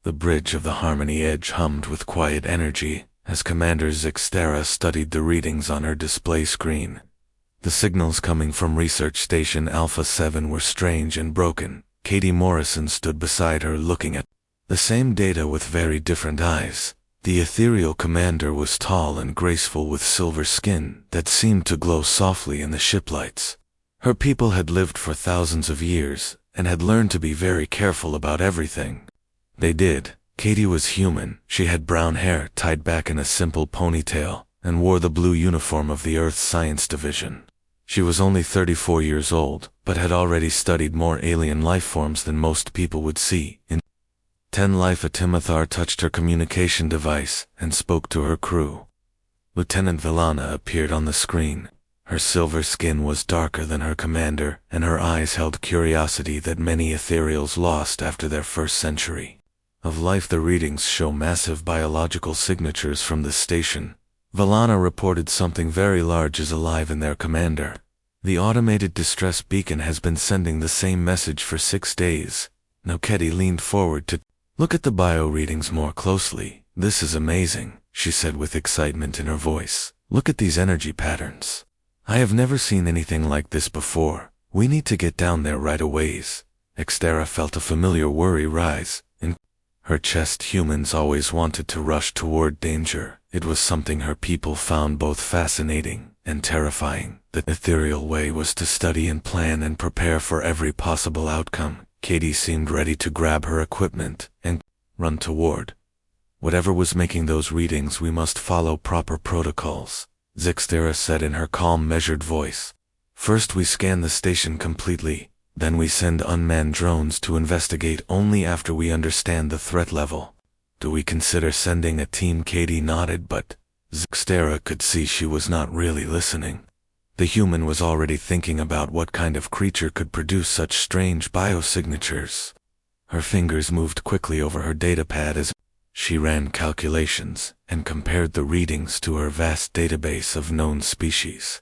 The bridge of the Harmony Edge hummed with quiet energy as Commander Zixtera studied the readings on her display screen. The signals coming from Research Station Alpha 7 were strange and broken. Katie Morrison stood beside her looking at the same data with very different eyes. The ethereal commander was tall and graceful with silver skin that seemed to glow softly in the ship lights. Her people had lived for thousands of years and had learned to be very careful about everything. They did. Katie was human. She had brown hair tied back in a simple ponytail and wore the blue uniform of the Earth's Science Division. She was only 34 years old, but had already studied more alien life forms than most people would see. In 10 life, Timothar touched her communication device and spoke to her crew. Lieutenant Villana appeared on the screen. Her silver skin was darker than her commander, and her eyes held curiosity that many ethereals lost after their first century of life. The readings show massive biological signatures from this station. Villana reported something very large is alive in their commander. The automated distress beacon has been sending the same message for 6 days. Noketi leaned forward to look at the bio readings more closely. This is amazing, she said with excitement in her voice. Look at these energy patterns. I have never seen anything like this before. We need to get down there right away. Xtera felt a familiar worry rise in her chest. Humans always wanted to rush toward danger. It was something her people found both fascinating and terrifying. The ethereal way was to study and plan and prepare for every possible outcome. Katie seemed ready to grab her equipment and run toward whatever was making those readings. We must follow proper protocols, Zixtera said in her calm, measured voice. First we scan the station completely, then we send unmanned drones to investigate only after we understand the threat level. Do we consider sending a team? Katie nodded, but Zixtera could see she was not really listening. The human was already thinking about what kind of creature could produce such strange biosignatures. Her fingers moved quickly over her datapad as she ran calculations and compared the readings to her vast database of known species.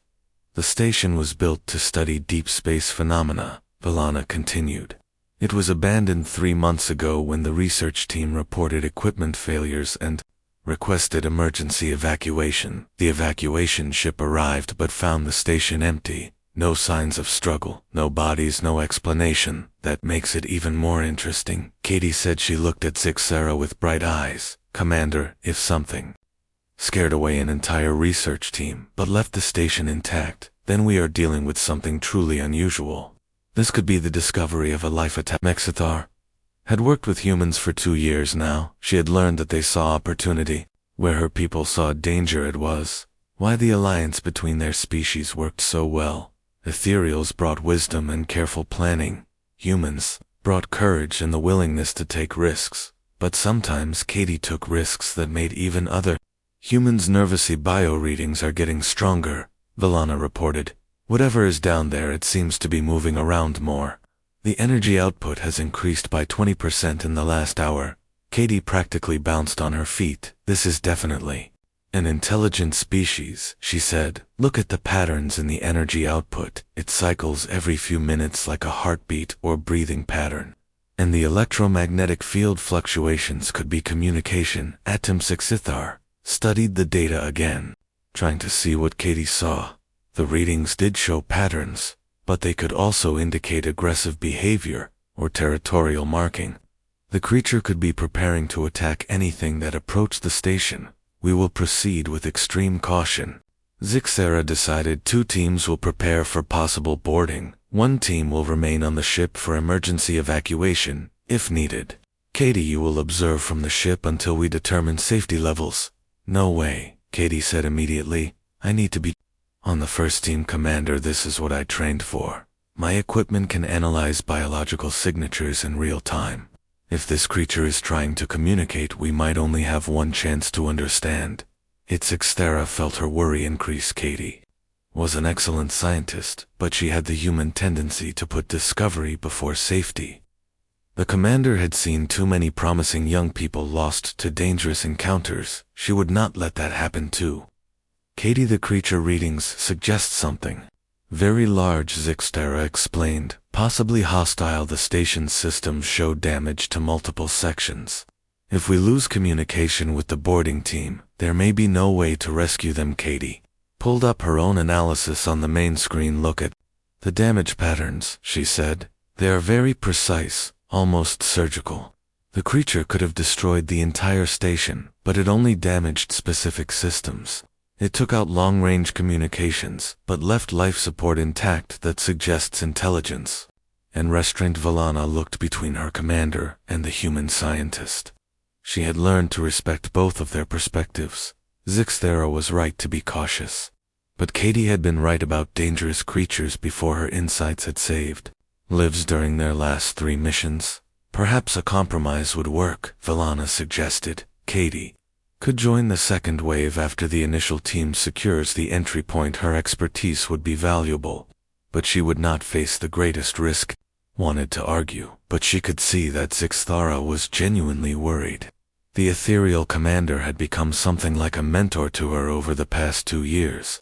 The station was built to study deep space phenomena, Villana continued. It was abandoned 3 months ago when the research team reported equipment failures and requested emergency evacuation. The evacuation ship arrived but found the station empty. No signs of struggle, no bodies, no explanation. That makes it even more interesting, Katie said. She looked at Zixtera with bright eyes. Commander, if something scared away an entire research team but left the station intact, then we are dealing with something truly unusual. This could be the discovery of a life attack. Mexithar had worked with humans for 2 years now. She had learned that they saw opportunity where her people saw danger. It was why the alliance between their species worked so well. Ethereals brought wisdom and careful planning. Humans brought courage and the willingness to take risks. But sometimes Katie took risks that made even other humans nervous. Bio readings are getting stronger, Villana reported. Whatever is down there, it seems to be moving around more. The energy output has increased by 20% in the last hour. Katie practically bounced on her feet. This is definitely an intelligent species, she said. Look at the patterns in the energy output. It cycles every few minutes like a heartbeat or breathing pattern. And the electromagnetic field fluctuations could be communication. Atom Sixithar studied the data again, trying to see what Katie saw. The readings did show patterns, but they could also indicate aggressive behavior or territorial marking. The creature could be preparing to attack anything that approached the station. We will proceed with extreme caution. Zixtera decided 2 teams will prepare for possible boarding. 1 team will remain on the ship for emergency evacuation, if needed. Katie, you will observe from the ship until we determine safety levels. No way, Katie said immediately. I need to be on the first team, Commander. This is what I trained for. My equipment can analyze biological signatures in real time. If this creature is trying to communicate, we might only have 1 chance to understand. Zixtera felt her worry increase. Katie was an excellent scientist, but she had the human tendency to put discovery before safety. The commander had seen too many promising young people lost to dangerous encounters. She would not let that happen too. Katie, the creature readings suggest something very large, Zixtera explained. Possibly hostile. The station's systems showed damage to multiple sections. If we lose communication with the boarding team, there may be no way to rescue them. Katie pulled up her own analysis on the main screen. Look at the damage patterns, she said. They are very precise, almost surgical. The creature could have destroyed the entire station, but it only damaged specific systems. It took out long-range communications, but left life support intact that suggests intelligence. And restrained Valana looked between her commander and the human scientist. She had learned to respect both of their perspectives. Zixthera was right to be cautious. But Katie had been right about dangerous creatures before her insights had saved lives during their last 3 missions. Perhaps a compromise would work, Valana suggested. Katie could join the second wave after the initial team secures the entry point. Her expertise would be valuable, but she would not face the greatest risk. Wanted to argue, but she could see that Zixthara was genuinely worried. The ethereal commander had become something like a mentor to her over the past 2 years.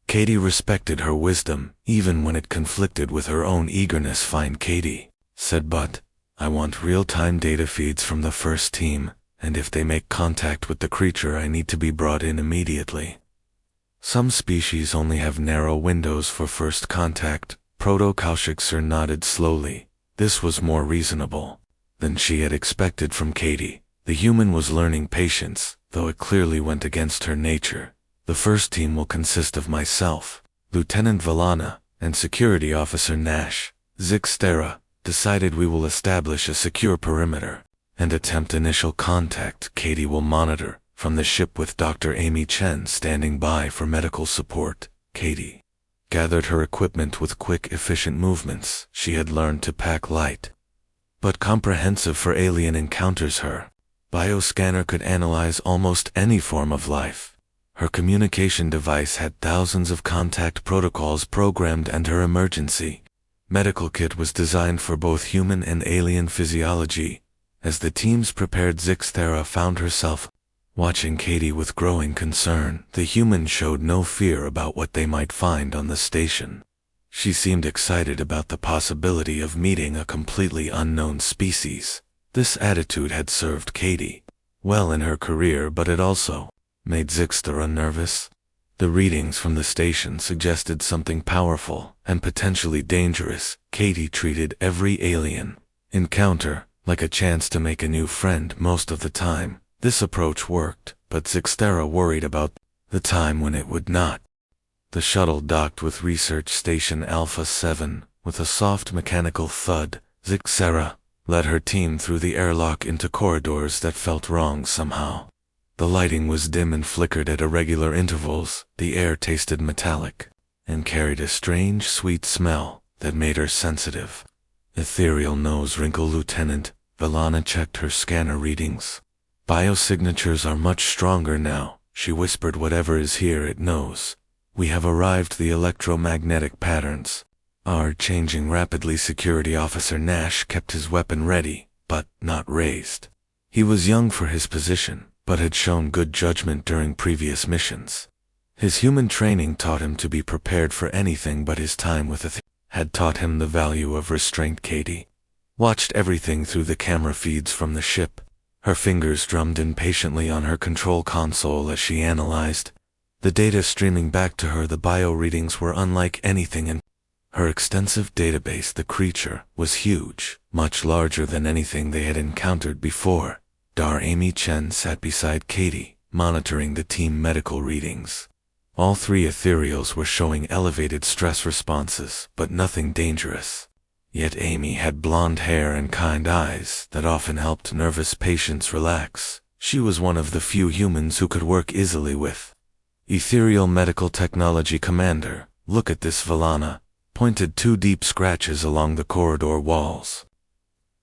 Katie respected her wisdom, even when it conflicted with her own eagerness. Fine, Katie said, but I want real-time data feeds from the first team, and if they make contact with the creature, I need to be brought in immediately. Some species only have narrow windows for first contact. Proto-Kaushikser nodded slowly. This was more reasonable than she had expected from Katie. The human was learning patience, though it clearly went against her nature. The first team will consist of myself, Lieutenant Valana, and Security Officer Nash. Zixthera decided we will establish a secure perimeter and attempt initial contact. Katie will monitor from the ship with Dr. Amy Chen standing by for medical support. Katie gathered her equipment with quick, efficient movements. She had learned to pack light, but comprehensive for alien encounters. Her bioscanner could analyze almost any form of life. Her communication device had thousands of contact protocols programmed, and her emergency medical kit was designed for both human and alien physiology. As the teams prepared, Zixthera found herself watching Katie with growing concern. The human showed no fear about what they might find on the station. She seemed excited about the possibility of meeting a completely unknown species. This attitude had served Katie well in her career, but it also made Zixthera nervous. The readings from the station suggested something powerful and potentially dangerous. Katie treated every alien encounter like a chance to make a new friend. Most of the time, this approach worked, but Zixthera worried about the time when it would not. The shuttle docked with Research Station Alpha 7. With a soft mechanical thud, Zixthera led her team through the airlock into corridors that felt wrong somehow. The lighting was dim and flickered at irregular intervals. The air tasted metallic and carried a strange, sweet smell that made her sensitive. Ethereal nose wrinkle. Lieutenant Valana checked her scanner readings. Biosignatures are much stronger now, she whispered. Whatever is here, it knows. We have arrived. The electromagnetic patterns are changing rapidly. Security Officer Nash kept his weapon ready, but not raised. He was young for his position, but had shown good judgment during previous missions. His human training taught him to be prepared for anything, but his time with Athena had taught him the value of restraint. Katie watched everything through the camera feeds from the ship. Her fingers drummed impatiently on her control console as she analyzed the data streaming back to her. The bio readings were unlike anything in her extensive database. The creature was huge, much larger than anything they had encountered before. Dr. Amy Chen sat beside Katie, monitoring the team medical readings. All 3 ethereals were showing elevated stress responses, but nothing dangerous. Yet Amy had blonde hair and kind eyes that often helped nervous patients relax. She was one of the few humans who could work easily with ethereal medical technology. Commander, look at this. Valana pointed 2 deep scratches along the corridor walls.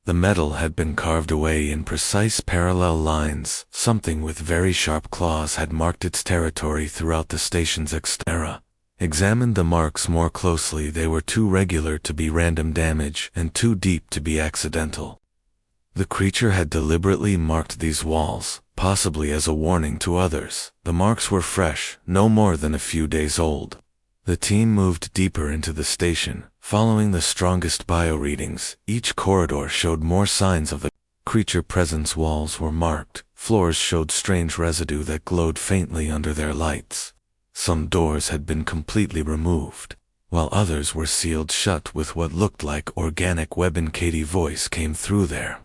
The metal had been carved away in precise parallel lines. Something with very sharp claws had marked its territory throughout the station's exterior. Examined the marks more closely. They were too regular to be random damage and too deep to be accidental. The creature had deliberately marked these walls, possibly as a warning to others. The marks were fresh, no more than a few days old. The team moved deeper into the station, following the strongest bio readings. Each corridor showed more signs of the Creature presence walls were marked, floors showed strange residue that glowed faintly under their lights. Some doors had been completely removed, while others were sealed shut with what looked like organic webbing. Katie's voice came through there.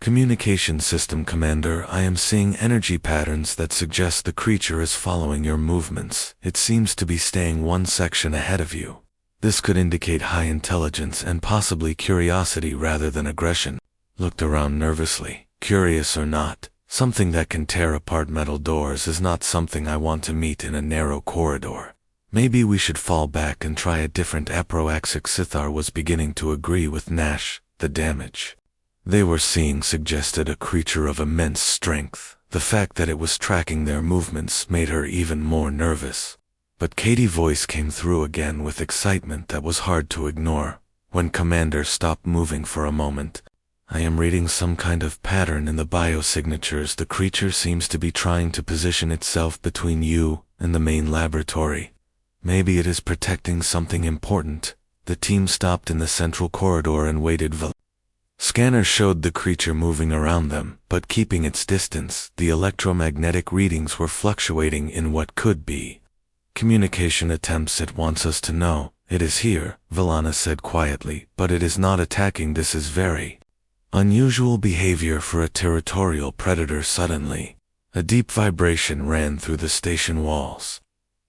Communication system commander, I am seeing energy patterns that suggest the creature is following your movements. It seems to be staying one section ahead of you. This could indicate high intelligence and possibly curiosity rather than aggression. Looked around nervously. Curious or not, something that can tear apart metal doors is not something I want to meet in a narrow corridor. Maybe we should fall back and try a different approach. Sithar was beginning to agree with Nash. The damage they were seeing suggested a creature of immense strength. The fact that it was tracking their movements made her even more nervous. But Katie's voice came through again with excitement that was hard to ignore. When Commander stopped moving for a moment, I am reading some kind of pattern in the biosignatures. The creature seems to be trying to position itself between you and the main laboratory. Maybe it is protecting something important. The team stopped in the central corridor and waited. Scanner showed the creature moving around them, but keeping its distance. The electromagnetic readings were fluctuating in what could be communication attempts. It wants us to know. It is here, Valana said quietly, but it is not attacking. This is very unusual behavior for a territorial predator. Suddenly, a deep vibration ran through the station walls.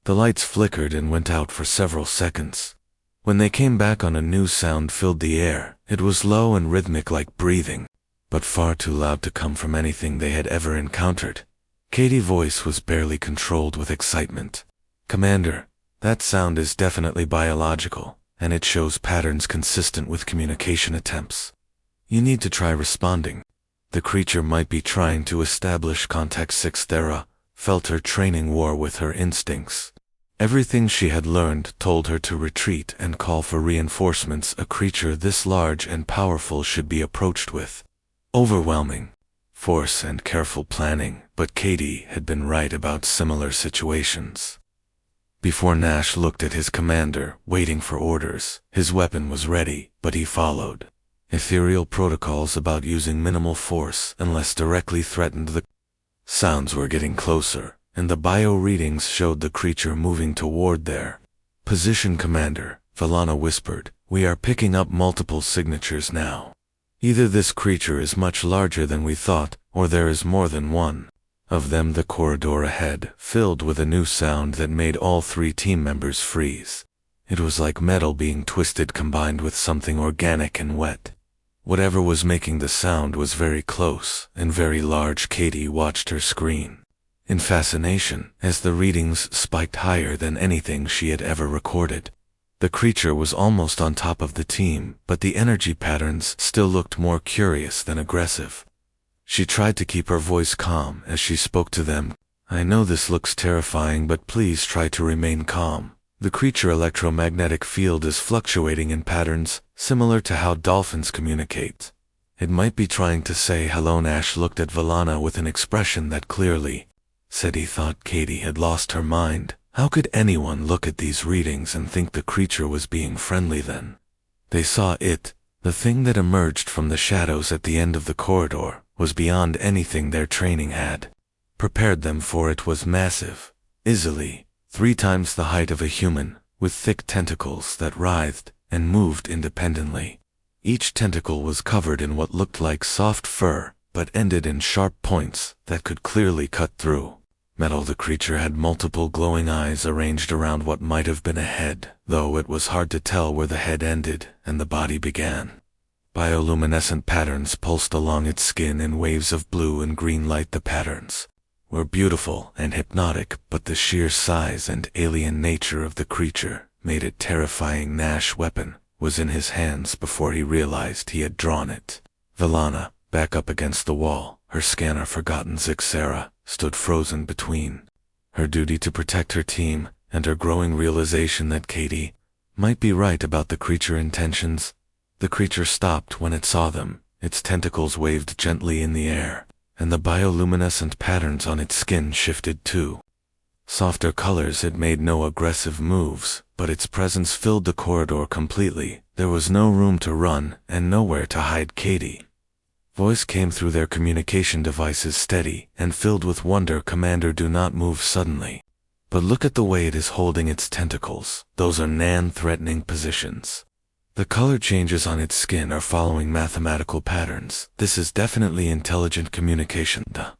The lights flickered and went out for several seconds. When they came back on, a new sound filled the air. It was low and rhythmic like breathing, but far too loud to come from anything they had ever encountered. Katie's voice was barely controlled with excitement. Commander, that sound is definitely biological, and it shows patterns consistent with communication attempts. You need to try responding. The creature might be trying to establish contact. Thera felt her training war with her instincts. Everything she had learned told her to retreat and call for reinforcements. A creature this large and powerful should be approached with overwhelming force and careful planning, but Katie had been right about similar situations. Before Nash looked at his commander, waiting for orders, his weapon was ready, but he followed ethereal protocols about using minimal force unless directly threatened. The sounds were getting closer, and the bio readings showed the creature moving toward their position. Commander, Valana whispered, we are picking up multiple signatures now. Either this creature is much larger than we thought, or there is more than one of them. The corridor ahead filled with a new sound that made all three team members freeze. It was like metal being twisted combined with something organic and wet. Whatever was making the sound was very close and very large. Katie watched her screen in fascination as the readings spiked higher than anything she had ever recorded. The creature was almost on top of the team, but the energy patterns still looked more curious than aggressive. She tried to keep her voice calm as she spoke to them. I know this looks terrifying, but please try to remain calm. The creature electromagnetic field is fluctuating in patterns similar to how dolphins communicate. It might be trying to say hello. Nash looked at Valana with an expression that clearly said he thought Katie had lost her mind. How could anyone look at these readings and think the creature was being friendly then? They saw it. The thing that emerged from the shadows at the end of the corridor was beyond anything their training had prepared them for. It was massive, easily 3 times the height of a human, with thick tentacles that writhed and moved independently. Each tentacle was covered in what looked like soft fur, but ended in sharp points that could clearly cut through metal. The creature had multiple glowing eyes arranged around what might have been a head, though it was hard to tell where the head ended and the body began. Bioluminescent patterns pulsed along its skin in waves of blue and green light. The patterns were beautiful and hypnotic, but the sheer size and alien nature of the creature made it terrifying. Nash's weapon was in his hands before he realized he had drawn it. Valana, back up against the wall, her scanner forgotten. Zixera stood frozen between her duty to protect her team and her growing realization that Katie might be right about the creature intentions. The creature stopped when it saw them. Its tentacles waved gently in the air, and the bioluminescent patterns on its skin shifted too. Softer colors. It made no aggressive moves, but its presence filled the corridor completely. There was no room to run and nowhere to hide. Katie Voice came through their communication devices steady and filled with wonder. Commander, do not move suddenly. But look at the way it is holding its tentacles. Those are non-threatening positions. The color changes on its skin are following mathematical patterns. This is definitely intelligent communication. The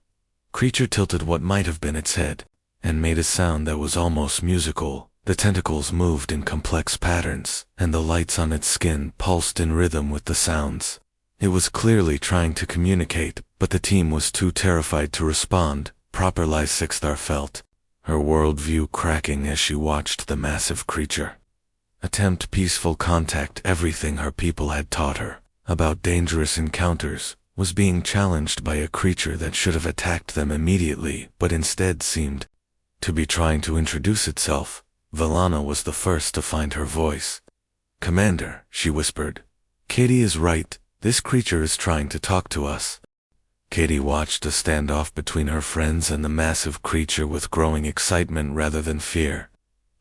creature tilted what might have been its head and made a sound that was almost musical. The tentacles moved in complex patterns, and the lights on its skin pulsed in rhythm with the sounds. It was clearly trying to communicate, but the team was too terrified to respond. Proper Lysixthar felt her worldview cracking as she watched the massive creature attempt peaceful contact. Everything her people had taught her about dangerous encounters was being challenged by a creature that should have attacked them immediately, but instead seemed to be trying to introduce itself. Valana was the first to find her voice. Commander, she whispered. Katie is right. This creature is trying to talk to us. Katie watched a standoff between her friends and the massive creature with growing excitement rather than fear.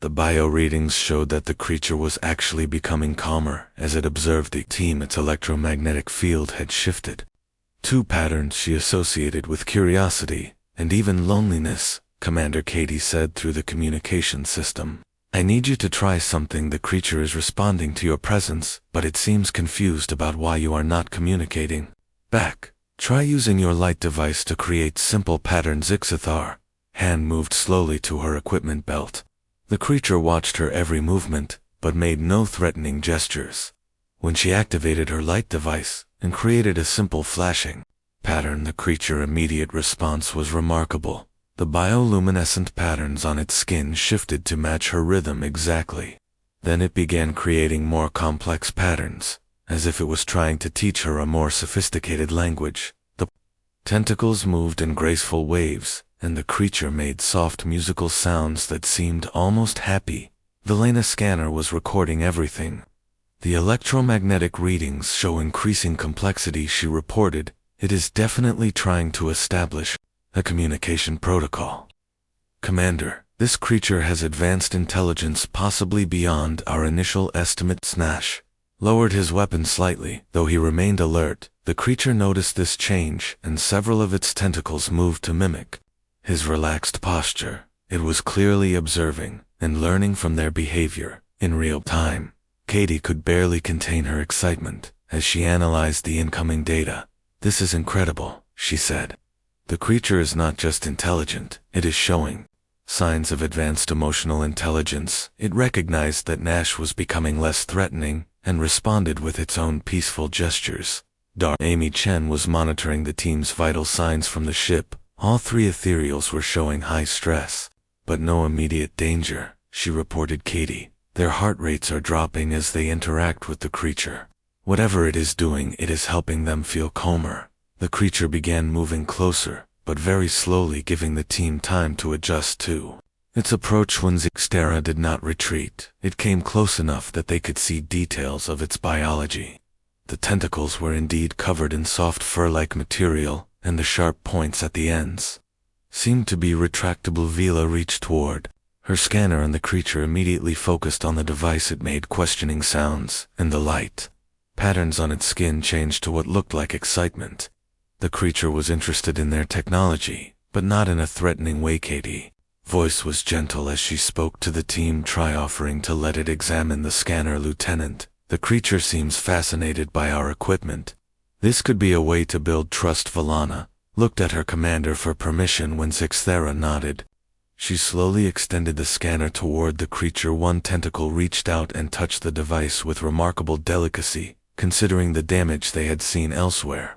The bio readings showed that the creature was actually becoming calmer as it observed the team. Its electromagnetic field had shifted. Two patterns she associated with curiosity and even loneliness. Commander, Katie said through the communication system. I need you to try something. The creature is responding to your presence, but it seems confused about why you are not communicating back. Try using your light device to create simple patterns. Ixithar hand moved slowly to her equipment belt. The creature watched her every movement, but made no threatening gestures. When she activated her light device and created a simple flashing pattern, the creature's immediate response was remarkable. The bioluminescent patterns on its skin shifted to match her rhythm exactly. Then it began creating more complex patterns, as if it was trying to teach her a more sophisticated language. The tentacles moved in graceful waves, and the creature made soft musical sounds that seemed almost happy. Velena scanner was recording everything. The electromagnetic readings show increasing complexity, she reported. It is definitely trying to establish a communication protocol. Commander, this creature has advanced intelligence possibly beyond our initial estimate. Snash lowered his weapon slightly, though he remained alert. The creature noticed this change, and several of its tentacles moved to mimic his relaxed posture. It was clearly observing and learning from their behavior in real time. Katie could barely contain her excitement as she analyzed the incoming data. This is incredible, she said. The creature is not just intelligent, it is showing signs of advanced emotional intelligence. It recognized that Nash was becoming less threatening and responded with its own peaceful gestures. Amy Chen was monitoring the team's vital signs from the ship. All three ethereals were showing high stress, but no immediate danger, she reported. Katie, their heart rates are dropping as they interact with the creature. Whatever it is doing, it is helping them feel calmer. The creature began moving closer, but very slowly, giving the team time to adjust to its approach. When Zixtera did not retreat, it came close enough that they could see details of its biology. The tentacles were indeed covered in soft fur-like material, and the sharp points at the ends seemed to be retractable. Vila reached toward her scanner, and the creature immediately focused on the device. It made questioning sounds, and the light patterns on its skin changed to what looked like excitement. The creature was interested in their technology, but not in a threatening way. Katie's voice was gentle as she spoke to the team. Try offering to let it examine the scanner. Lieutenant, the creature seems fascinated by our equipment. This could be a way to build trust. Valana looked at her commander for permission. When Zixthera nodded, she slowly extended the scanner toward the creature. One tentacle reached out and touched the device with remarkable delicacy, considering the damage they had seen elsewhere.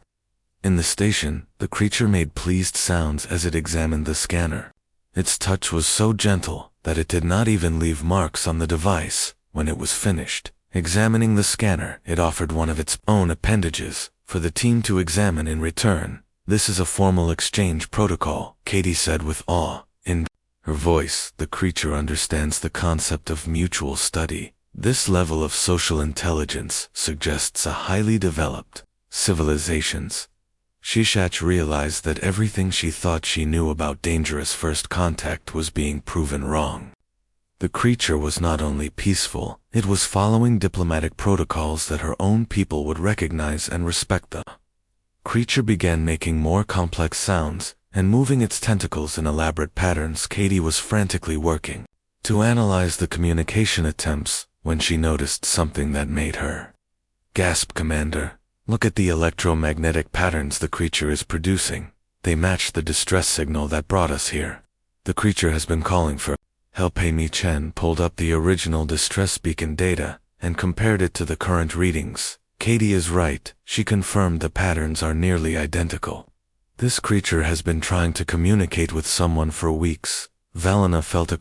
In the station, the creature made pleased sounds as it examined the scanner. Its touch was so gentle that it did not even leave marks on the device. When it was finished examining the scanner, it offered one of its own appendages for the team to examine in return. This is a formal exchange protocol, Katie said with awe in her voice. The creature understands the concept of mutual study. This level of social intelligence suggests a highly developed civilizations. Shishach realized that everything she thought she knew about dangerous first contact was being proven wrong. The creature was not only peaceful, it was following diplomatic protocols that her own people would recognize and respect. The Creature began making more complex sounds and moving its tentacles in elaborate patterns. Katie was frantically working to analyze the communication attempts when she noticed something that made her gasp. Commander, look at the electromagnetic patterns the creature is producing. They match the distress signal that brought us here. The creature has been calling for help. Amy Chen pulled up the original distress beacon data and compared it to the current readings. Katie is right, she confirmed the patterns are nearly identical. This creature has been trying to communicate with someone for weeks. Valena felt a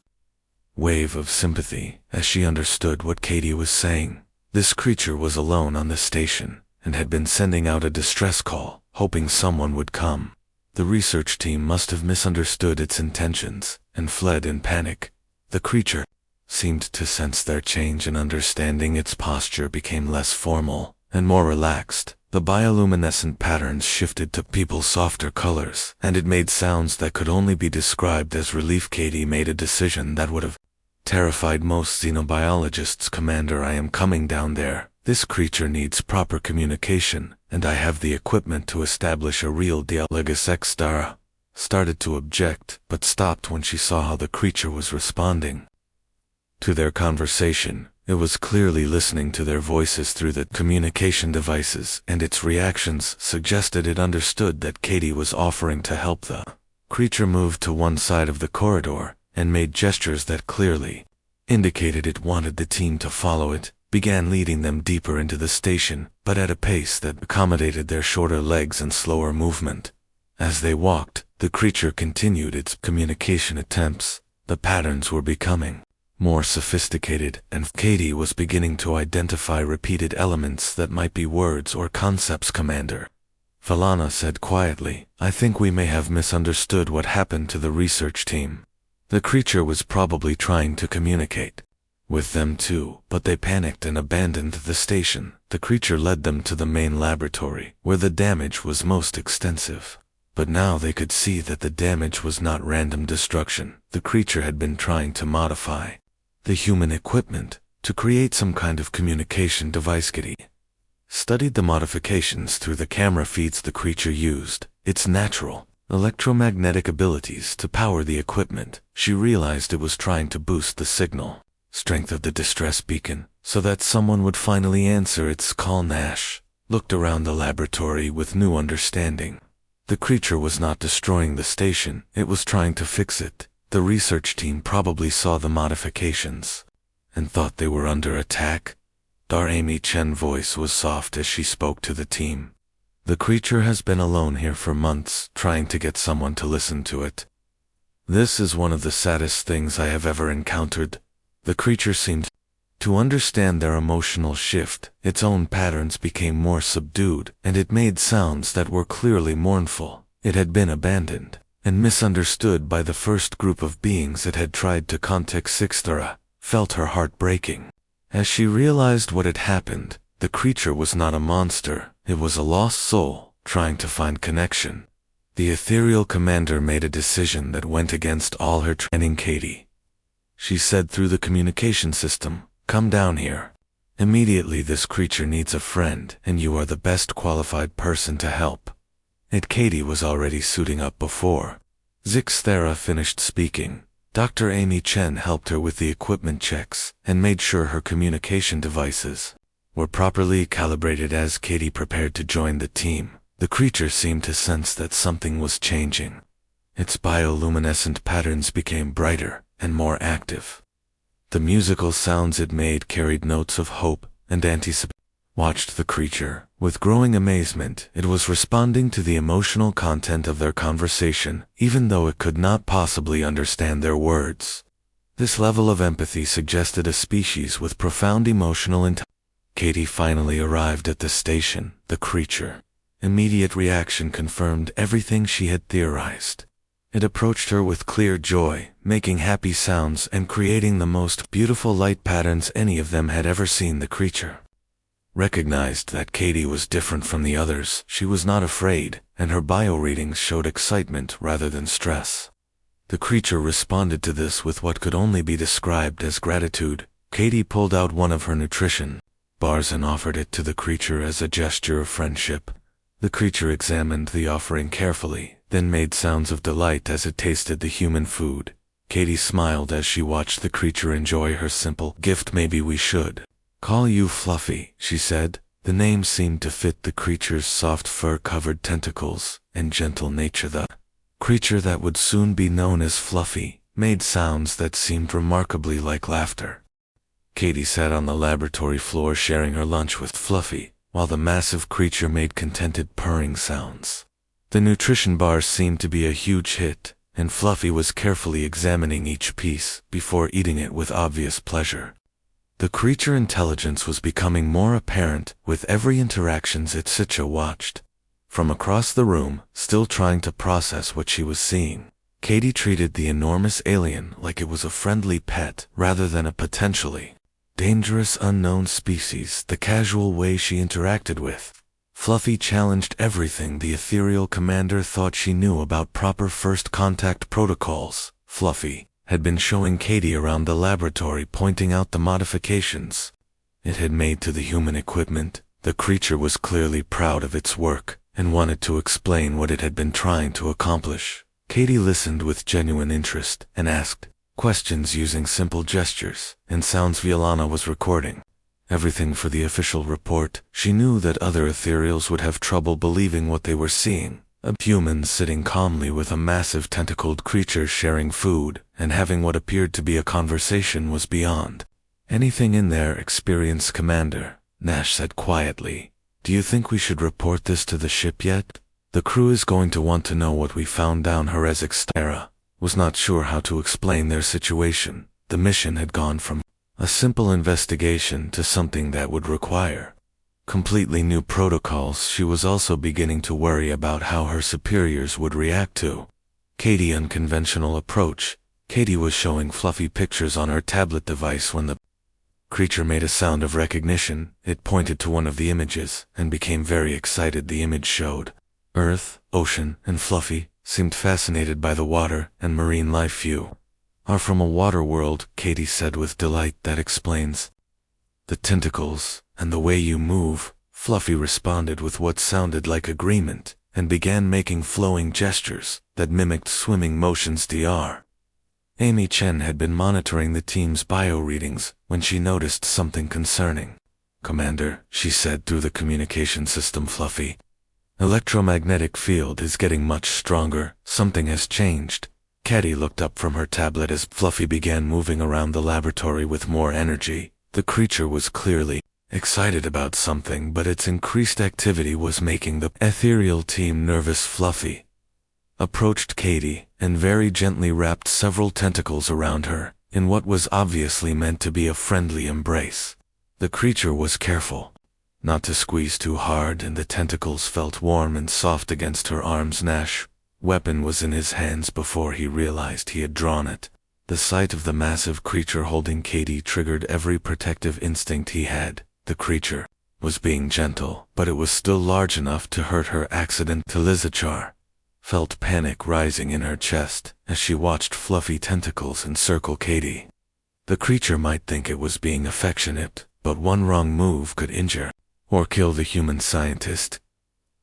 wave of sympathy as she understood what Katie was saying. This creature was alone on the station and had been sending out a distress call, hoping someone would come. The research team must have misunderstood its intentions and fled in panic. The creature seemed to sense their change in understanding. Its posture became less formal and more relaxed. The bioluminescent patterns shifted to people's softer colors, and it made sounds that could only be described as relief. Katie made a decision that would have terrified most xenobiologists. Commander, I am coming down there. This creature needs proper communication, and I have the equipment to establish a real deal. Legasextara started to object, but stopped when she saw how the creature was responding to their conversation. It was clearly listening to their voices through the communication devices, and its reactions suggested it understood that Katie was offering to help. The creature moved to one side of the corridor and made gestures that clearly indicated it wanted the team to follow it, began leading them deeper into the station, but at a pace that accommodated their shorter legs and slower movement. As they walked, the creature continued its communication attempts. The patterns were becoming more sophisticated, and Katie was beginning to identify repeated elements that might be words or concepts. Commander, Valana said quietly, I think we may have misunderstood what happened to the research team. The creature was probably trying to communicate with them too, but they panicked and abandoned the station. The creature led them to the main laboratory, where the damage was most extensive. But now they could see that the damage was not random destruction. The creature had been trying to modify the human equipment to create some kind of communication device. Katie studied the modifications through the camera feeds the creature used, its natural electromagnetic abilities to power the equipment. She realized it was trying to boost the signal strength of the distress beacon so that someone would finally answer its call. Nash looked around the laboratory with new understanding. The creature was not destroying the station, it was trying to fix it. The research team probably saw the modifications and thought they were under attack. Amy Chen's voice was soft as she spoke to the team. The creature has been alone here for months, trying to get someone to listen to it. This is one of the saddest things I have ever encountered. The creature seemed to understand their emotional shift. Its own patterns became more subdued, and it made sounds that were clearly mournful. It had been abandoned and misunderstood by the first group of beings it had tried to contact. Sixthara felt her heart breaking as she realized what had happened. The creature was not a monster, it was a lost soul trying to find connection. The ethereal commander made a decision that went against all her training. Katie, she said through the communication system, come down here immediately. This creature needs a friend, and you are the best qualified person to help. Katie was already suiting up before Zixthera finished speaking. Dr. Amy Chen helped her with the equipment checks and made sure her communication devices were properly calibrated. As Katie prepared to join the team, the creature seemed to sense that something was changing. Its bioluminescent patterns became brighter and more active. The musical sounds it made carried notes of hope and anticipation. Watched the creature with growing amazement. It was responding to the emotional content of their conversation, even though it could not possibly understand their words. This level of empathy suggested a species with profound emotional intelligence. Katie finally arrived at the station. The creature immediate reaction confirmed everything she had theorized. It approached her with clear joy, making happy sounds and creating the most beautiful light patterns any of them had ever seen. The creature recognized that Katie was different from the others. She was not afraid, and her bio-readings showed excitement rather than stress. The creature responded to this with what could only be described as gratitude. Katie pulled out one of her nutrition bars and offered it to the creature as a gesture of friendship. The creature examined the offering carefully, then made sounds of delight as it tasted the human food. Katie smiled as she watched the creature enjoy her simple gift. "Maybe we should call you Fluffy," she said. The name seemed to fit the creature's soft fur-covered tentacles and gentle nature. The creature that would soon be known as Fluffy made sounds that seemed remarkably like laughter. Katie sat on the laboratory floor sharing her lunch with Fluffy, while the massive creature made contented purring sounds. The nutrition bar seemed to be a huge hit, and Fluffy was carefully examining each piece before eating it with obvious pleasure. The creature intelligence was becoming more apparent with every interaction Zitsicha watched. From across the room, still trying to process what she was seeing, Katie treated the enormous alien like it was a friendly pet rather than a potentially dangerous unknown species. The casual way she interacted with Fluffy challenged everything the ethereal commander thought she knew about proper first contact protocols. Fluffy had been showing Katie around the laboratory, pointing out the modifications it had made to the human equipment. The creature was clearly proud of its work and wanted to explain what it had been trying to accomplish. Katie listened with genuine interest and asked questions using simple gestures and sounds Violana was recording. Everything for the official report. She knew that other ethereals would have trouble believing what they were seeing. A human sitting calmly with a massive tentacled creature sharing food and having what appeared to be a conversation was beyond anything in their experience. "Commander," Nash said quietly, "do you think we should report this to the ship yet? The crew is going to want to know what we found down Heretic Stera." Was not sure how to explain their situation. The mission had gone from a simple investigation to something that would require completely new protocols. She was also beginning to worry about how her superiors would react to Katie's unconventional approach. Katie was showing Fluffy pictures on her tablet device when the creature made a sound of recognition. It pointed to one of the images and became very excited. The image showed Earth, ocean, and Fluffy seemed fascinated by the water and marine life. "You are from a water world," Katie said with delight. "That explains the tentacles and the way you move." Fluffy responded with what sounded like agreement and began making flowing gestures that mimicked swimming motions. Dr. Amy Chen had been monitoring the team's bio readings when she noticed something concerning. "Commander," she said through the communication system, "Fluffy electromagnetic field is getting much stronger. Something has changed." Katie looked up from her tablet as Fluffy began moving around the laboratory with more energy. The creature was clearly excited about something, but its increased activity was making the ethereal team nervous. Fluffy approached Katie and very gently wrapped several tentacles around her in what was obviously meant to be a friendly embrace. The creature was careful not to squeeze too hard, and the tentacles felt warm and soft against her arms. Nash's weapon was in his hands before he realized he had drawn it. The sight of the massive creature holding Katie triggered every protective instinct he had. The creature was being gentle, but it was still large enough to hurt her. Lizichar felt panic rising in her chest as she watched fluffy tentacles encircle Katie. The creature might think it was being affectionate, but one wrong move could injure or kill the human scientist.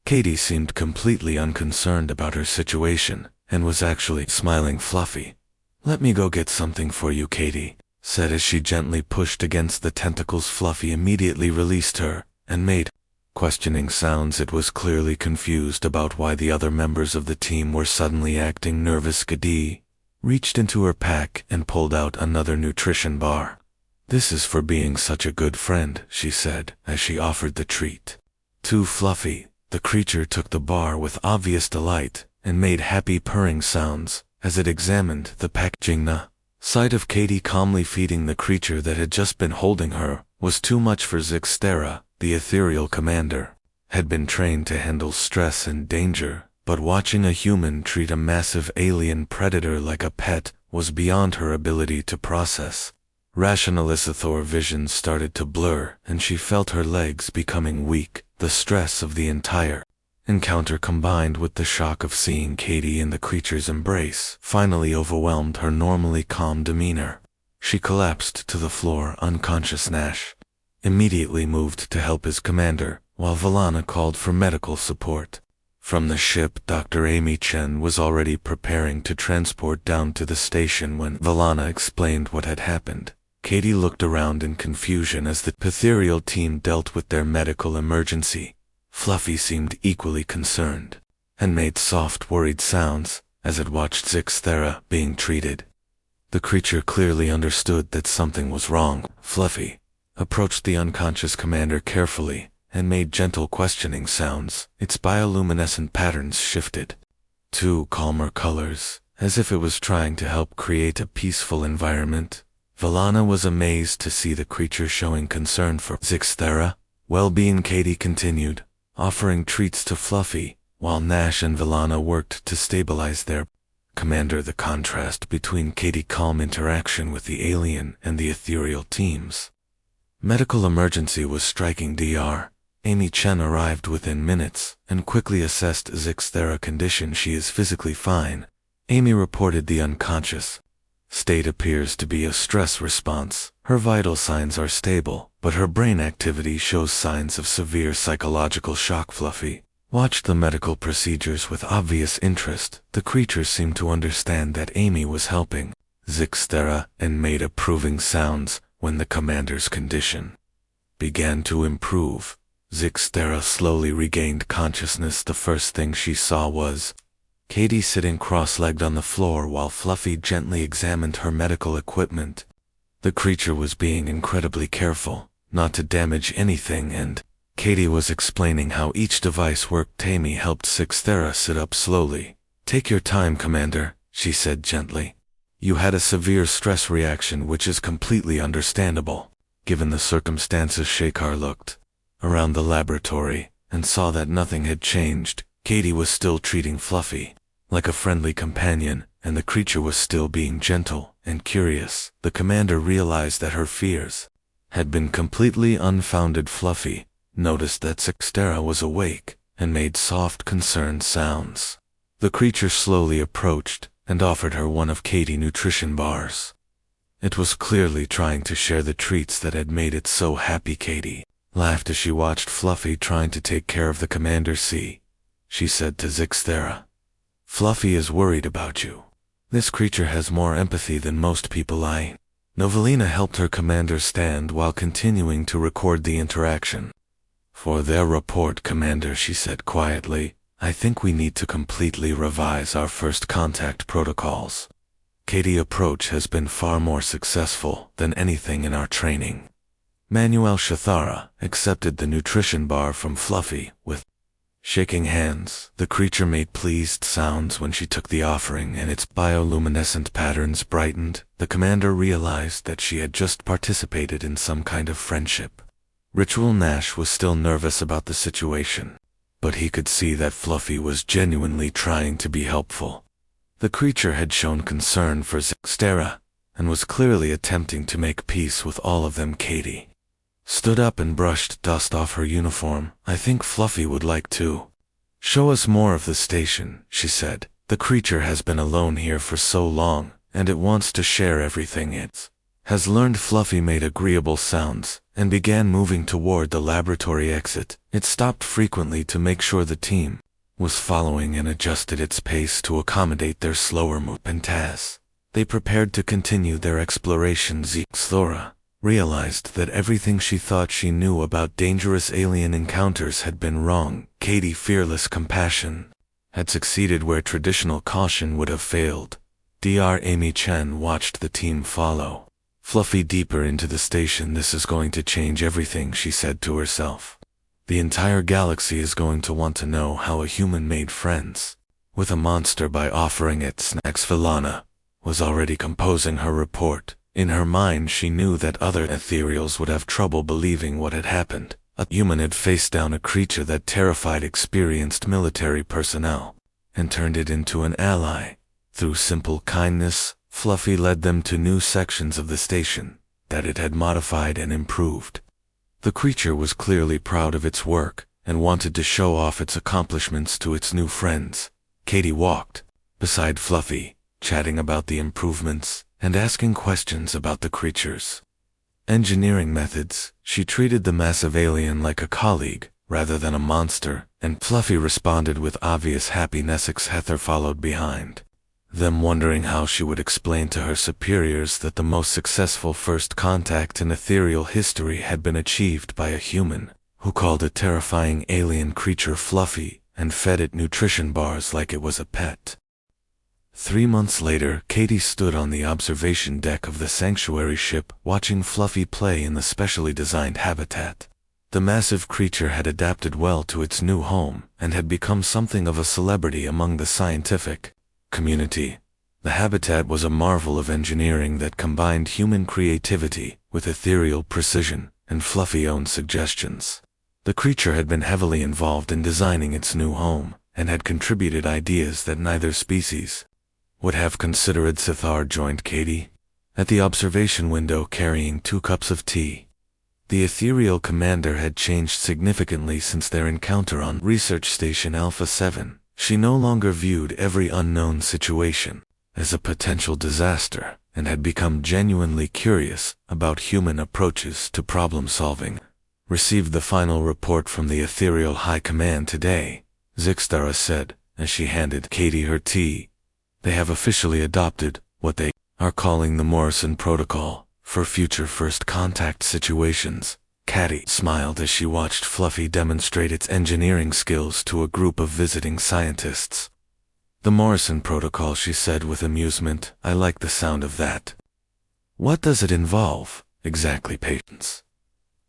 Katie seemed completely unconcerned about her situation and was actually smiling. "Fluffy, let me go get something for you," Katie said as she gently pushed against the tentacles. Fluffy immediately released her and made questioning sounds. It was clearly confused about why the other members of the team were suddenly acting nervous. Katie reached into her pack and pulled out another nutrition bar. "This is for being such a good friend," she said as she offered the treat to Fluffy. The creature took the bar with obvious delight and made happy purring sounds as it examined the packaging. The sight of Katie calmly feeding the creature that had just been holding her was too much for Zixtera. The ethereal commander had been trained to handle stress and danger, but watching a human treat a massive alien predator like a pet was beyond her ability to process. Rationalisithor vision started to blur and she felt her legs becoming weak. The stress of the entire encounter combined with the shock of seeing Katie in the creature's embrace finally overwhelmed her normally calm demeanor. She collapsed to the floor unconscious. Nash immediately moved to help his commander while Valana called for medical support. From the ship, Dr. Amy Chen was already preparing to transport down to the station when Valana explained what had happened. Katie looked around in confusion as the ethereal team dealt with their medical emergency. Fluffy seemed equally concerned, and made soft, worried sounds as it watched Zixthera being treated. The creature clearly understood that something was wrong. Fluffy approached the unconscious commander carefully and made gentle questioning sounds. Its bioluminescent patterns shifted to calmer colors, as if it was trying to help create a peaceful environment. Valana was amazed to see the creature showing concern for Zixthera well-being. Katie continued, offering treats to Fluffy, while Nash and Valana worked to stabilize their commander. The contrast between Katie's calm interaction with the alien and the ethereal team's medical emergency was striking. Dr. Amy Chen arrived within minutes and quickly assessed Zixthera's condition. She is physically fine, Amy reported. The unconscious state appears to be a stress response. Her vital signs are stable, but her brain activity shows signs of severe psychological shock. Fluffy watched the medical procedures with obvious interest. The creature seemed to understand that Amy was helping Zixthera and made approving sounds when the commander's condition began to improve. Zixthera slowly regained consciousness. The first thing she saw was Katie sitting cross-legged on the floor while Fluffy gently examined her medical equipment. The creature was being incredibly careful not to damage anything, and Katie was explaining how each device worked. Amy helped Zixthera sit up slowly. "Take your time, Commander," she said gently. "You had a severe stress reaction, which is completely understandable, given the circumstances." Shekar looked around the laboratory and saw that nothing had changed. Katie was still treating Fluffy like a friendly companion, and the creature was still being gentle and curious. The commander realized that her fears had been completely unfounded. Fluffy noticed that Zixthera was awake and made soft, concerned sounds. The creature slowly approached and offered her one of Katie's nutrition bars. It was clearly trying to share the treats that had made it so happy. Katie laughed as she watched Fluffy trying to take care of the commander. "See," she said to Zixthera, "Fluffy is worried about you. This creature has more empathy than most people." Novelina helped her commander stand while continuing to record the interaction. "For their report, Commander," she said quietly, "I think we need to completely revise our first contact protocols. Katie's approach has been far more successful than anything in our training." Manuel Shathara accepted the nutrition bar from Fluffy with shaking hands. The creature made pleased sounds when she took the offering, and its bioluminescent patterns brightened. The commander realized that she had just participated in some kind of friendship ritual. Nash was still nervous about the situation, but he could see that Fluffy was genuinely trying to be helpful. The creature had shown concern for Zixthera and was clearly attempting to make peace with all of them. Katie stood up and brushed dust off her uniform. "I think Fluffy would like to show us more of the station," she said. "The creature has been alone here for so long, and it wants to share everything it has learned." Fluffy made agreeable sounds and began moving toward the laboratory exit. It stopped frequently to make sure the team was following and adjusted its pace to accommodate their slower movement as they prepared to continue their exploration. Zixthera realized that everything she thought she knew about dangerous alien encounters had been wrong. Katie's fearless compassion had succeeded where traditional caution would have failed. Dr. Amy Chen watched the team follow Fluffy deeper into the station. "This is going to change everything," she said to herself. "The entire galaxy is going to want to know how a human made friends with a monster by offering it snacks." Valana was already composing her report. In her mind, she knew that other ethereals would have trouble believing what had happened. A human had faced down a creature that terrified experienced military personnel and turned it into an ally. Through simple kindness, Fluffy led them to new sections of the station that it had modified and improved. The creature was clearly proud of its work and wanted to show off its accomplishments to its new friends. Katie walked beside Fluffy, chatting about the improvements and asking questions about the creature's engineering methods. She treated the massive alien like a colleague, rather than a monster, and Fluffy responded with obvious happiness. Heather followed behind, them wondering how she would explain to her superiors that the most successful first contact in ethereal history had been achieved by a human, who called a terrifying alien creature Fluffy and fed it nutrition bars like it was a pet. 3 months later, Katie stood on the observation deck of the sanctuary ship, watching Fluffy play in the specially designed habitat. The massive creature had adapted well to its new home and had become something of a celebrity among the scientific community. The habitat was a marvel of engineering that combined human creativity with ethereal precision and Fluffy-owned suggestions. The creature had been heavily involved in designing its new home and had contributed ideas that neither species would have considered. Sithar joined Katie at the observation window carrying 2 cups of tea. The ethereal commander had changed significantly since their encounter on Research Station Alpha 7. She no longer viewed every unknown situation as a potential disaster and had become genuinely curious about human approaches to problem solving. Received the final report from the Ethereal High Command today, Zixtara said as she handed Katie her tea. They have officially adopted what they are calling the Morrison Protocol for future first contact situations. Katie smiled as she watched Fluffy demonstrate its engineering skills to a group of visiting scientists. The Morrison Protocol, she said with amusement. I like the sound of that. What does it involve? Exactly. Patience,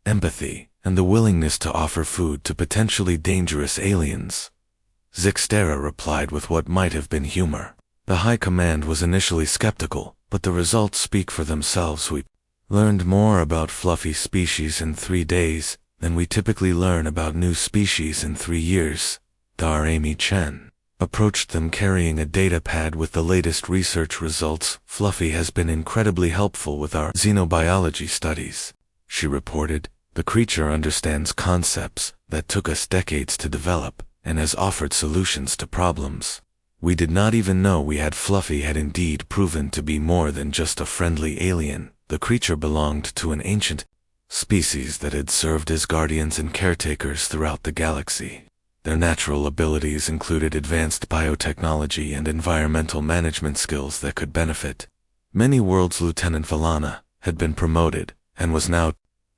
empathy, and the willingness to offer food to potentially dangerous aliens. Zixtara replied with what might have been humor. The High Command was initially skeptical, but the results speak for themselves. We learned more about Fluffy species in 3 days than we typically learn about new species in 3 years. Dar Amy Chen approached them carrying a data pad with the latest research results. Fluffy has been incredibly helpful with our xenobiology studies, she reported. The creature understands concepts that took us decades to develop and has offered solutions to problems we did not even know we had. Fluffy had indeed proven to be more than just a friendly alien. The creature belonged to an ancient species that had served as guardians and caretakers throughout the galaxy. Their natural abilities included advanced biotechnology and environmental management skills that could benefit many worlds. Lieutenant Valana had been promoted and was now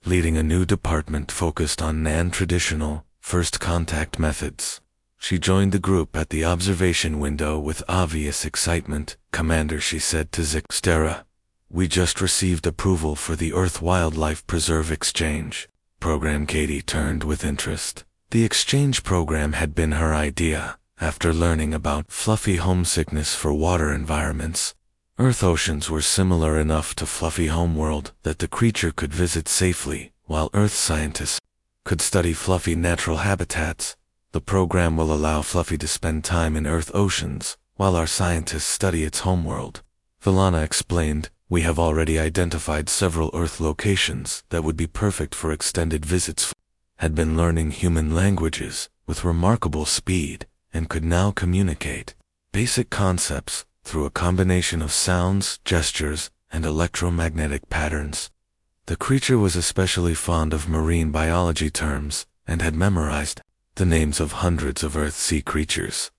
leading a new department focused on non-traditional first contact methods. She joined the group at the observation window with obvious excitement. Commander, she said to Zixtara, we just received approval for the Earth Wildlife Preserve Exchange program. Katie turned with interest. The exchange program had been her idea after learning about Fluffy homesickness for water environments. Earth oceans were similar enough to Fluffy homeworld that the creature could visit safely, while Earth scientists could study Fluffy natural habitats. The program will allow Fluffy to spend time in Earth oceans, while our scientists study its homeworld. Valana explained, we have already identified several Earth locations that would be perfect for extended visits. Had been learning human languages with remarkable speed and could now communicate basic concepts through a combination of sounds, gestures, and electromagnetic patterns. The creature was especially fond of marine biology terms and had memorized the names of hundreds of Earth sea creatures.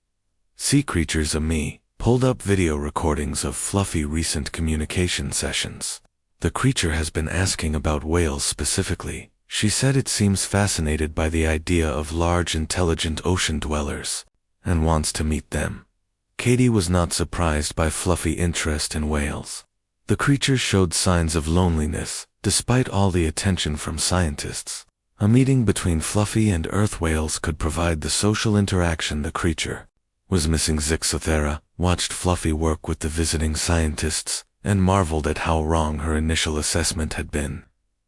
Sea creatures. Ami pulled up video recordings of Fluffy recent communication sessions. The creature has been asking about whales specifically. She said it seems fascinated by the idea of large intelligent ocean dwellers and wants to meet them. Katie was not surprised by Fluffy interest in whales. The creature showed signs of loneliness despite all the attention from scientists. A meeting between Fluffy and Earth whales could provide the social interaction the creature was missing. Zixtara watched Fluffy work with the visiting scientists and marveled at how wrong her initial assessment had been.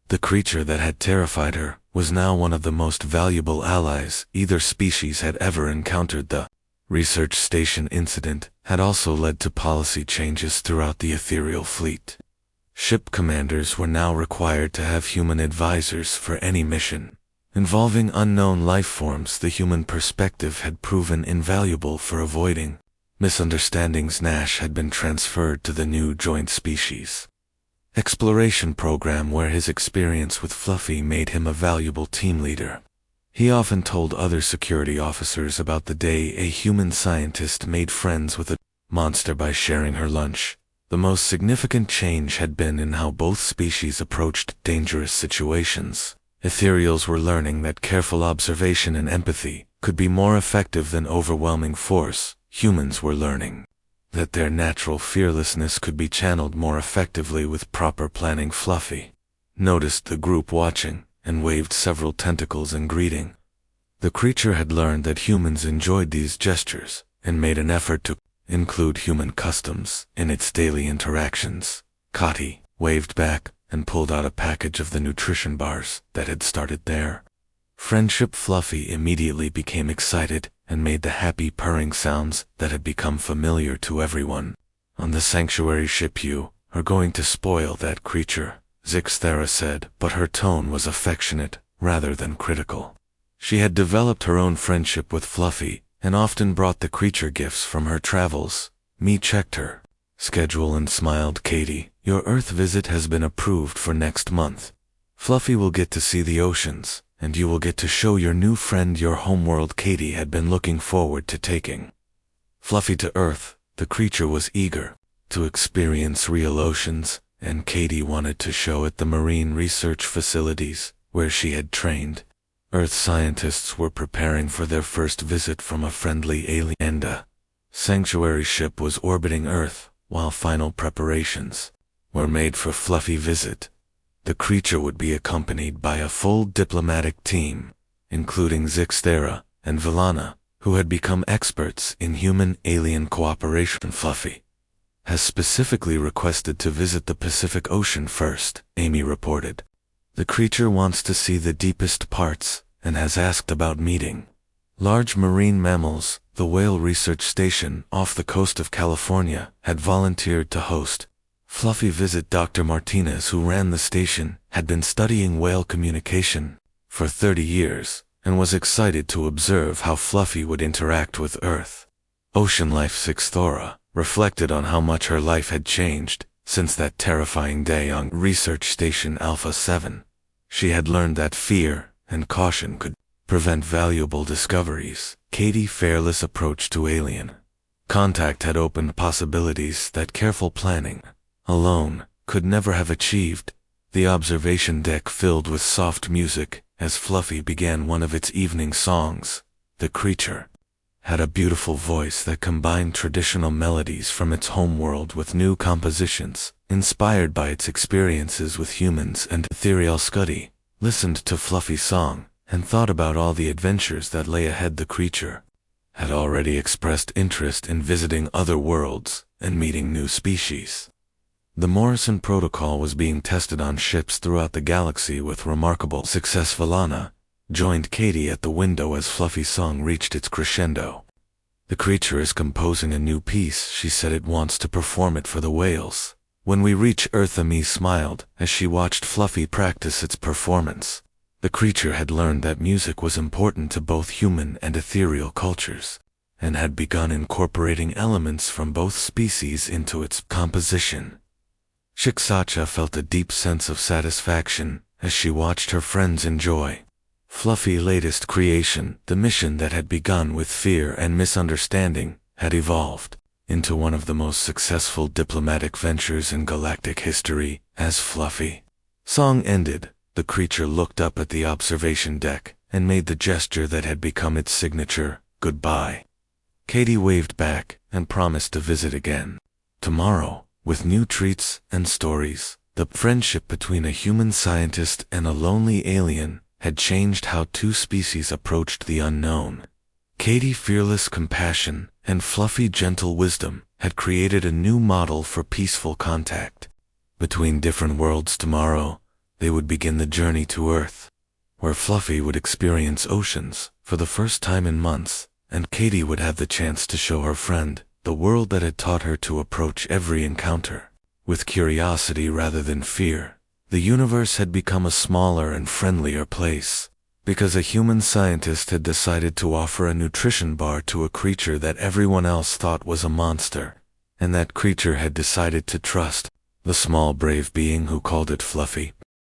The creature that had terrified her was now one of the most valuable allies either species had ever encountered. The research station incident had also led to policy changes throughout the ethereal fleet. Ship commanders were now required to have human advisors for any mission involving unknown life forms. The human perspective had proven invaluable for avoiding misunderstandings. Nash had been transferred to the new joint species exploration program where his experience with Fluffy made him a valuable team leader. He often told other security officers about the day a human scientist made friends with a monster by sharing her lunch. The most significant change had been in how both species approached dangerous situations. Ethereals were learning that careful observation and empathy could be more effective than overwhelming force. Humans were learning that their natural fearlessness could be channeled more effectively with proper planning. Fluffy noticed the group watching and waved several tentacles in greeting. The creature had learned that humans enjoyed these gestures and made an effort to include human customs in its daily interactions. Kati waved back and pulled out a package of the nutrition bars that had started there. Friendship Fluffy immediately became excited and made the happy purring sounds that had become familiar to everyone. On the sanctuary ship, you are going to spoil that creature, Zixthera said, but her tone was affectionate rather than critical. She had developed her own friendship with Fluffy and often brought the creature gifts from her travels. Me checked her schedule and smiled. Katie, your Earth visit has been approved for next month. Fluffy will get to see the oceans, and you will get to show your new friend your homeworld. Katie had been looking forward to taking Fluffy to Earth. The creature was eager to experience real oceans, and Katie wanted to show it the marine research facilities where she had trained. Earth scientists were preparing for their first visit from a friendly alien, and a sanctuary ship was orbiting Earth while final preparations were made for Fluffy visit. The creature would be accompanied by a full diplomatic team, including Zixthera and Villana, who had become experts in human-alien cooperation. Fluffy has specifically requested to visit the Pacific Ocean first, Amy reported. The creature wants to see the deepest parts and has asked about meeting large marine mammals. The whale research station off the coast of California had volunteered to host Fluffy visit. Dr. Martinez, who ran the station, had been studying whale communication for 30 years and was excited to observe how Fluffy would interact with Earth. Ocean life. Zixthera reflected on how much her life had changed since that terrifying day on Research Station Alpha 7. She had learned that fear and caution could prevent valuable discoveries. Katie's fearless approach to alien contact had opened possibilities that careful planning alone could never have achieved. The observation deck filled with soft music as Fluffy began one of its evening songs. The creature had a beautiful voice that combined traditional melodies from its homeworld with new compositions, inspired by its experiences with humans and ethereal. Scuddy listened to Fluffy's song and thought about all the adventures that lay ahead. The creature had already expressed interest in visiting other worlds and meeting new species. The Morrison Protocol was being tested on ships throughout the galaxy with remarkable success. Villana joined Katie at the window as Fluffy's song reached its crescendo. The creature is composing a new piece. She said it wants to perform it for the whales. When we reach Earth, Amy smiled as she watched Fluffy practice its performance. The creature had learned that music was important to both human and ethereal cultures, and had begun incorporating elements from both species into its composition. Shiksacha felt a deep sense of satisfaction as she watched her friends enjoy Fluffy's latest creation. The mission that had begun with fear and misunderstanding had evolved into one of the most successful diplomatic ventures in galactic history. As Fluffy's song ended, the creature looked up at the observation deck and made the gesture that had become its signature, goodbye. Katie waved back and promised to visit again tomorrow with new treats and stories. The friendship between a human scientist and a lonely alien had changed how two species approached the unknown. Katie's fearless compassion and Fluffy's gentle wisdom had created a new model for peaceful contact between different worlds. Tomorrow, they would begin the journey to Earth, where Fluffy would experience oceans for the first time in months, and Katie would have the chance to show her friend the world that had taught her to approach every encounter with curiosity rather than fear. The universe had become a smaller and friendlier place because a human scientist had decided to offer a nutrition bar to a creature that everyone else thought was a monster, and that creature had decided to trust the small brave being who called it Fluffy.